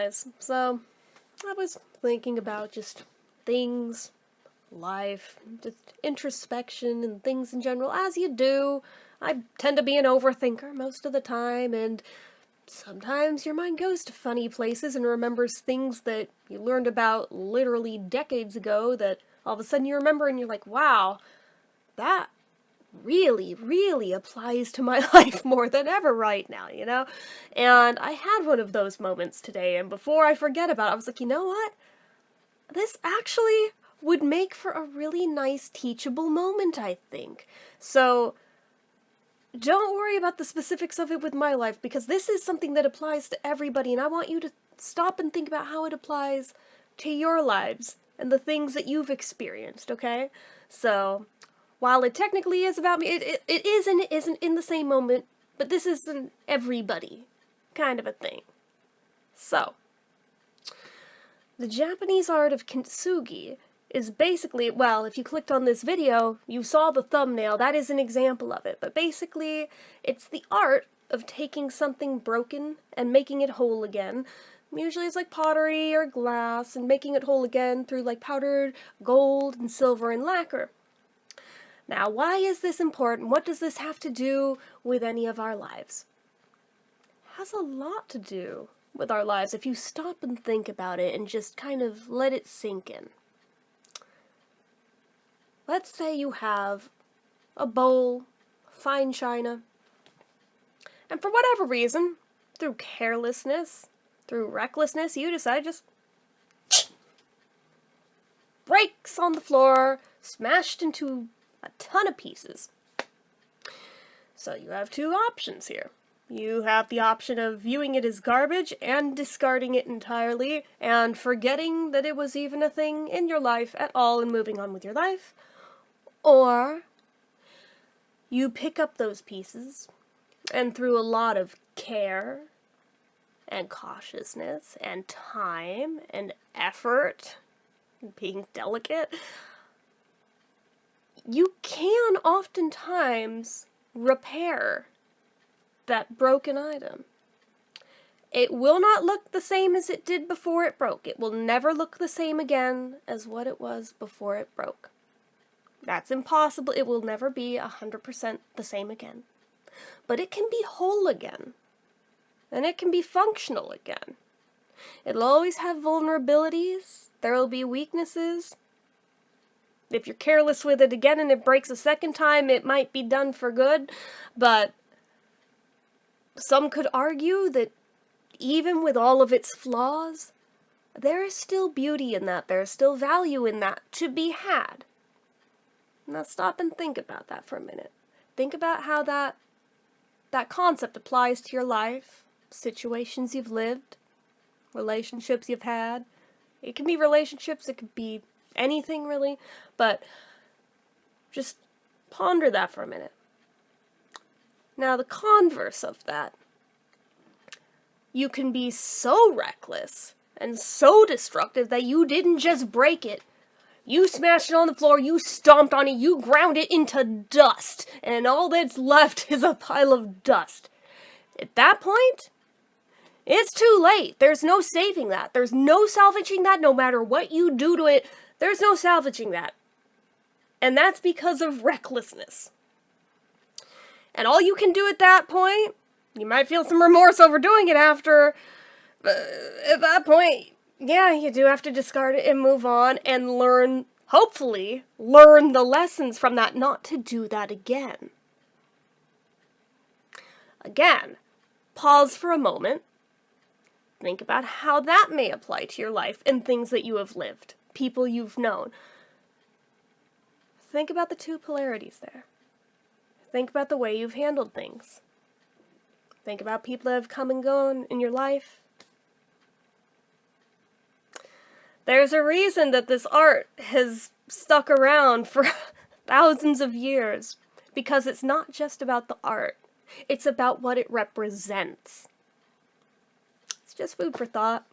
guys. So, I was thinking about just things, life, just introspection and things in general, as you do. I tend to be an overthinker most of the time, and sometimes your mind goes to funny places and remembers things that you learned about literally decades ago that all of a sudden you remember and you're like, wow, that really, really applies to my life more than ever right now, you know? And I had one of those moments today, and before I forget about it, I was like, you know what? This actually would make for a really nice teachable moment, I think. So, don't worry about the specifics of it with my life, because this is something that applies to everybody, and I want you to stop and think about how it applies to your lives and the things that you've experienced, okay? So, while it technically is about me, it is and it isn't in the same moment, but this is an everybody kind of a thing. So, the Japanese art of kintsugi is basically, well, if you clicked on this video, you saw the thumbnail, that is an example of it, but basically, it's the art of taking something broken and making it whole again. Usually it's like pottery or glass, and making it whole again through like powdered gold and silver and lacquer. Now, why is this important? What does this have to do with any of our lives? It has a lot to do with our lives if you stop and think about it and just kind of let it sink in. Let's say you have a bowl, fine china, and for whatever reason, through carelessness, through recklessness, you decide just breaks on the floor, smashed into a ton of pieces. So you have two options here. You have the option of viewing it as garbage and discarding it entirely and forgetting that it was even a thing in your life at all and moving on with your life. Or you pick up those pieces and through a lot of care and cautiousness and time and effort, being delicate, you can oftentimes repair that broken item. It will not look the same as it did before it broke. It will never look the same again as what it was before it broke. That's impossible. It will never be 100% the same again. But it can be whole again. And it can be functional again. It'll always have vulnerabilities. There will be weaknesses. If you're careless with it again and it breaks a second time, it might be done for good, but some could argue that even with all of its flaws, there is still beauty in that, there is still value in that to be had. Now stop and think about that for a minute. Think about how that concept applies to your life, situations you've lived, relationships you've had. It can be relationships, it could be anything really, but just ponder that for a minute. Now the converse of that, you can be so reckless and so destructive that you didn't just break it, you smashed it on the floor, you stomped on it, you ground it into dust, and all that's left is a pile of dust. At that point, it's too late. There's no saving that. There's no salvaging that. No matter what you do to it, there's no salvaging that. And that's because of recklessness. And all you can do at that point, you might feel some remorse over doing it after, but at that point, yeah, you do have to discard it and move on and learn, hopefully, learn the lessons from that not to do that again. Again, pause for a moment. Think about how that may apply to your life and things that you have lived, people you've known. Think about the two polarities there. Think about the way you've handled things. Think about people that have come and gone in your life. There's a reason that this art has stuck around for thousands of years, because it's not just about the art. It's about what it represents. It's just food for thought.